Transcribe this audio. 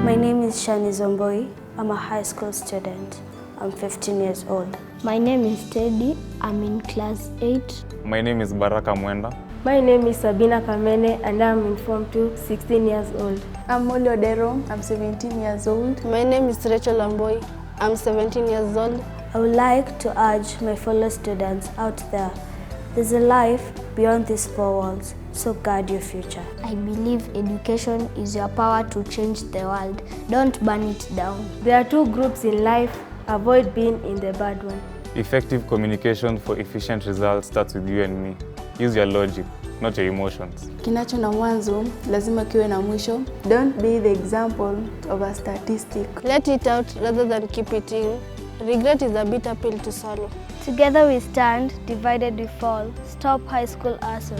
My name is Shani Zomboi. I'm a high school student. I'm 15 years old. My name is Teddy. I'm in class 8. My name is Baraka Mwenda. My name is Sabina Kamene and I'm in Form 2, 16 years old. I'm Molly Odero. I'm 17 years old. My name is Rachel Amboy. I'm 17 years old. I would like to urge my fellow students out there. There's a life beyond these four walls, so guard your future. I believe education is your power to change the world. Don't burn it down. There are two groups in life. Avoid being in the bad one. Effective communication for efficient results starts with you and me. Use your logic, not your emotions. Kinacho na mwanzo lazima kiwe na mwisho. Don't be the example of a statistic. Let it out rather than keep it in. Regret is a bitter pill to swallow. Together we stand, divided we fall. Stop high school arson.